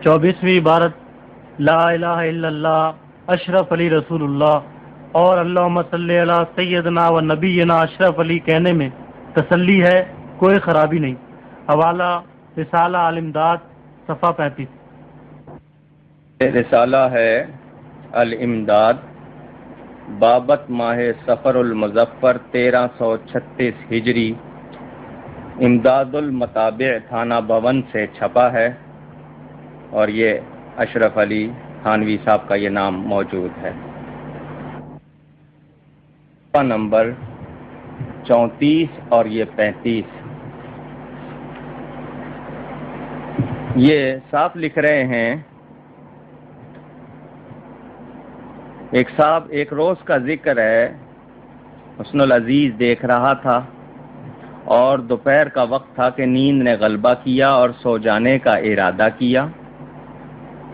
24ویں عبارت لا الہ الا اللہ اشرف علی رسول اللہ اور اللہم صلی علی سیدنا و نبینا اشرف علی کہنے میں تسلی ہے، کوئی خرابی نہیں۔ حوالہ رسالہ الامداد صفحہ 35۔ رسالہ ہے الامداد، بابت ماہ سفر المظفر 1336 ہجری، امداد المطابع تھانہ بھون سے چھپا ہے، اور یہ اشرف علی تھانوی صاحب کا یہ نام موجود ہے۔ نمبر 34 اور یہ 35، یہ صاحب لکھ رہے ہیں ایک صاحب ایک روز کا ذکر ہے، حسن العزیز دیکھ رہا تھا اور دوپہر کا وقت تھا کہ نیند نے غلبہ کیا اور سو جانے کا ارادہ کیا۔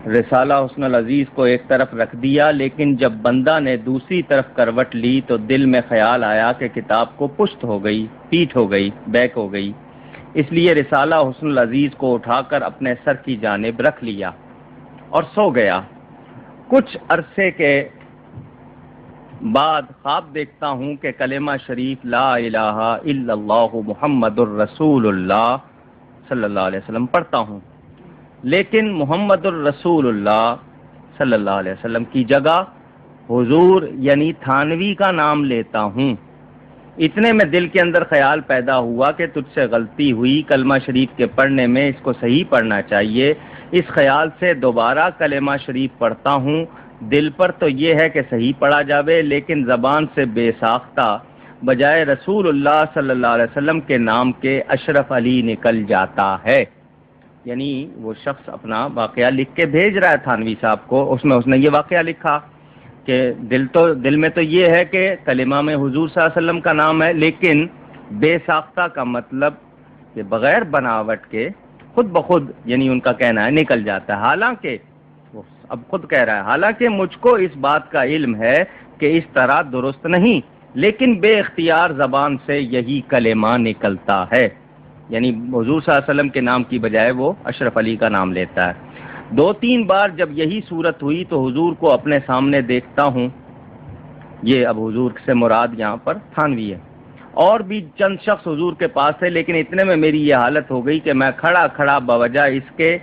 رسالہ حسن العزیز کو ایک طرف رکھ دیا، لیکن جب بندہ نے دوسری طرف کروٹ لی تو دل میں خیال آیا کہ کتاب کو پشت ہو گئی، پیٹھ ہو گئی، بیک ہو گئی، اس لیے رسالہ حسن العزیز کو اٹھا کر اپنے سر کی جانب رکھ لیا اور سو گیا۔ کچھ عرصے کے بعد خواب دیکھتا ہوں کہ کلمہ شریف لا الہ الا اللہ محمد الرسول اللہ صلی اللہ علیہ وسلم پڑھتا ہوں، لیکن محمد الرسول اللہ صلی اللہ علیہ وسلم کی جگہ حضور یعنی تھانوی کا نام لیتا ہوں۔ اتنے میں دل کے اندر خیال پیدا ہوا کہ تجھ سے غلطی ہوئی، کلمہ شریف کے پڑھنے میں اس کو صحیح پڑھنا چاہیے۔ اس خیال سے دوبارہ کلمہ شریف پڑھتا ہوں، دل پر تو یہ ہے کہ صحیح پڑھا جاوے، لیکن زبان سے بے ساختہ بجائے رسول اللہ صلی اللہ علیہ وسلم کے نام کے اشرف علی نکل جاتا ہے۔ یعنی وہ شخص اپنا واقعہ لکھ کے بھیج رہا ہے تھانوی صاحب کو، اس نے یہ واقعہ لکھا کہ دل میں تو یہ ہے کہ کلمہ میں حضور صلی اللہ علیہ وسلم کا نام ہے، لیکن بے ساختہ کا مطلب کہ بغیر بناوٹ کے خود بخود، یعنی ان کا کہنا ہے نکل جاتا ہے۔ حالانکہ وہ اب خود کہہ رہا ہے حالانکہ مجھ کو اس بات کا علم ہے کہ اس طرح درست نہیں، لیکن بے اختیار زبان سے یہی کلمہ نکلتا ہے، یعنی حضور صلی اللہ علیہ وسلم کے نام کی بجائے وہ اشرف علی کا نام لیتا ہے۔ 2-3 بار جب یہی صورت ہوئی تو حضور کو اپنے سامنے دیکھتا ہوں، یہ اب حضور سے مراد یہاں پر تھانوی ہے، اور بھی چند شخص حضور کے پاس تھے، لیکن اتنے میں میری یہ حالت ہو گئی کہ میں کھڑا کھڑا بوجہ اس کے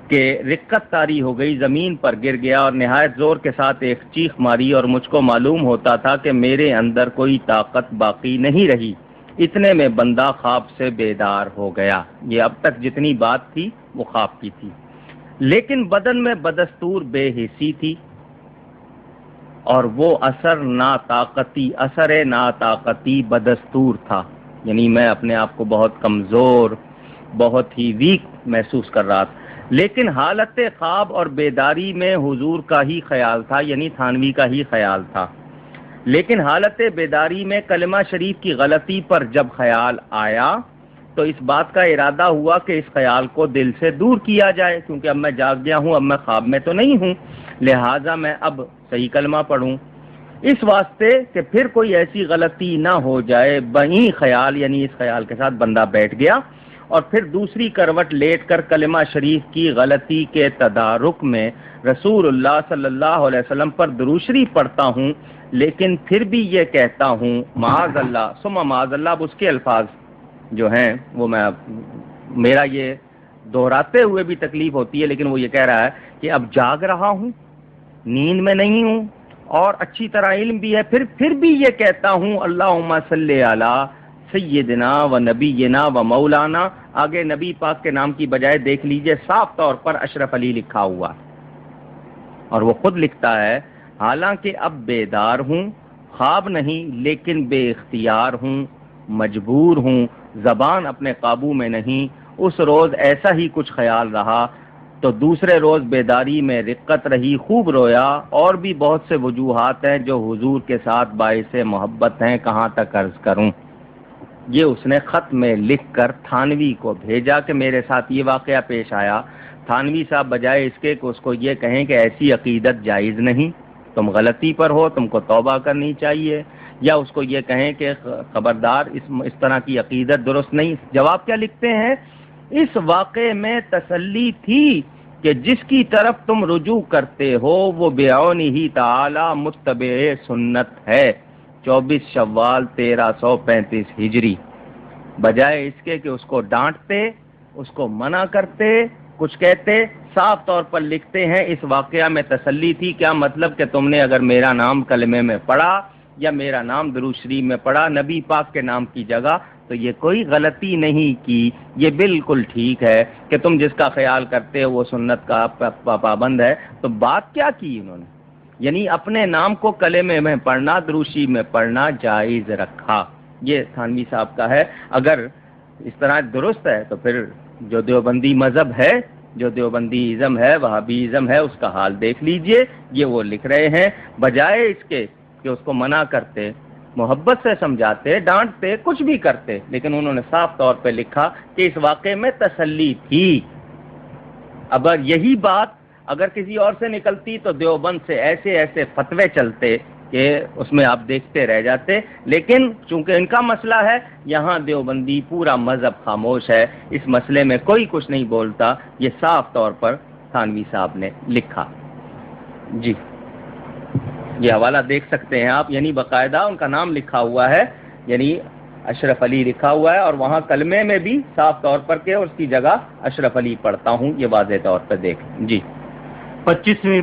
کہ رقت طاری ہو گئی، زمین پر گر گیا اور نہایت زور کے ساتھ ایک چیخ ماری، اور مجھ کو معلوم ہوتا تھا کہ میرے اندر کوئی طاقت باقی نہیں رہی۔ اتنے میں بندہ خواب سے بیدار ہو گیا۔ یہ اب تک جتنی بات تھی وہ خواب کی تھی، لیکن بدن میں بدستور بے حسی تھی، اور وہ اثر ناطاقتی بدستور تھا، یعنی میں اپنے آپ کو بہت کمزور، بہت ہی ویک محسوس کر رہا تھا، لیکن حالت خواب اور بیداری میں حضور کا ہی خیال تھا، یعنی تھانوی کا ہی خیال تھا، لیکن حالت بیداری میں کلمہ شریف کی غلطی پر جب خیال آیا تو اس بات کا ارادہ ہوا کہ اس خیال کو دل سے دور کیا جائے، کیونکہ اب میں جاگ گیا ہوں، اب میں خواب میں تو نہیں ہوں، لہٰذا میں اب صحیح کلمہ پڑھوں، اس واسطے کہ پھر کوئی ایسی غلطی نہ ہو جائے۔ وہیں خیال یعنی اس خیال کے ساتھ بندہ بیٹھ گیا، اور پھر دوسری کروٹ لیٹ کر کلمہ شریف کی غلطی کے تدارک میں رسول اللہ صلی اللہ علیہ وسلم پر درود شریف پڑھتا ہوں، لیکن پھر بھی یہ کہتا ہوں معاذ اللہ ثم معاذ اللہ۔ اب اس کے الفاظ جو ہیں وہ میرا یہ دہراتے ہوئے بھی تکلیف ہوتی ہے، لیکن وہ یہ کہہ رہا ہے کہ اب جاگ رہا ہوں، نیند میں نہیں ہوں، اور اچھی طرح علم بھی ہے، پھر بھی یہ کہتا ہوں اللہم صلی علی سیدنا و نبینا و مولانا۔ آگے نبی پاک کے نام کی بجائے دیکھ لیجئے صاف طور پر اشرف علی لکھا ہوا، اور وہ خود لکھتا ہے حالانکہ اب بیدار ہوں، خواب نہیں لیکن بے اختیار ہوں، مجبور ہوں، زبان اپنے قابو میں نہیں۔ اس روز ایسا ہی کچھ خیال رہا تو دوسرے روز بیداری میں رقت رہی، خوب رویا، اور بھی بہت سے وجوہات ہیں جو حضور کے ساتھ باعث محبت ہیں، کہاں تک عرض کروں۔ یہ اس نے خط میں لکھ کر تھانوی کو بھیجا کہ میرے ساتھ یہ واقعہ پیش آیا۔ تھانوی صاحب بجائے اس کے کہ اس کو یہ کہیں کہ ایسی عقیدت جائز نہیں، تم غلطی پر ہو، تم کو توبہ کرنی چاہیے، یا اس کو یہ کہیں کہ خبردار اس طرح کی عقیدت درست نہیں، جواب کیا لکھتے ہیں؟ اس واقعے میں تسلی تھی کہ جس کی طرف تم رجوع کرتے ہو وہ بعونہ تعالی متبع سنت ہے. 24 شوال 1335 ہجری. بجائے اس کے کہ اس کو ڈانٹتے، اس کو منع کرتے، کچھ کہتے، صاف طور پر لکھتے ہیں اس واقعہ میں تسلی تھی. کیا مطلب کہ تم نے اگر میرا نام کلمے میں پڑھا یا میرا نام درود شریف میں پڑھا نبی پاک کے نام کی جگہ، تو یہ کوئی غلطی نہیں کی، یہ بالکل ٹھیک ہے کہ تم جس کا خیال کرتے ہو وہ سنت کا پابند ہے. تو بات کیا کی انہوں نے؟ یعنی اپنے نام کو کلمے میں پڑھنا، درود شریف میں پڑھنا جائز رکھا. یہ تھانوی صاحب کا ہے. اگر اس طرح درست ہے تو پھر جو دیوبندی مذہب ہے، جو دیوبندی ازم ہے، وہابی ازم ہے، اس کا حال دیکھ لیجئے. یہ وہ لکھ رہے ہیں بجائے اس کے کہ اس کو منع کرتے، محبت سے سمجھاتے، ڈانٹتے، کچھ بھی کرتے، لیکن انہوں نے صاف طور پہ لکھا کہ اس واقعے میں تسلی تھی. اب یہی بات اگر کسی اور سے نکلتی تو دیوبند سے ایسے ایسے فتوے چلتے کہ اس میں آپ دیکھتے رہ جاتے. لیکن چونکہ ان کا مسئلہ ہے، یہاں دیوبندی پورا مذہب خاموش ہے، اس مسئلے میں کوئی کچھ نہیں بولتا. یہ صاف طور پر تھانوی صاحب نے لکھا. جی یہ حوالہ دیکھ سکتے ہیں آپ، یعنی باقاعدہ ان کا نام لکھا ہوا ہے، یعنی اشرف علی لکھا ہوا ہے، اور وہاں کلمے میں بھی صاف طور پر کہ اس کی جگہ اشرف علی پڑھتا ہوں، یہ واضح طور پر دیکھ. جی 25ویں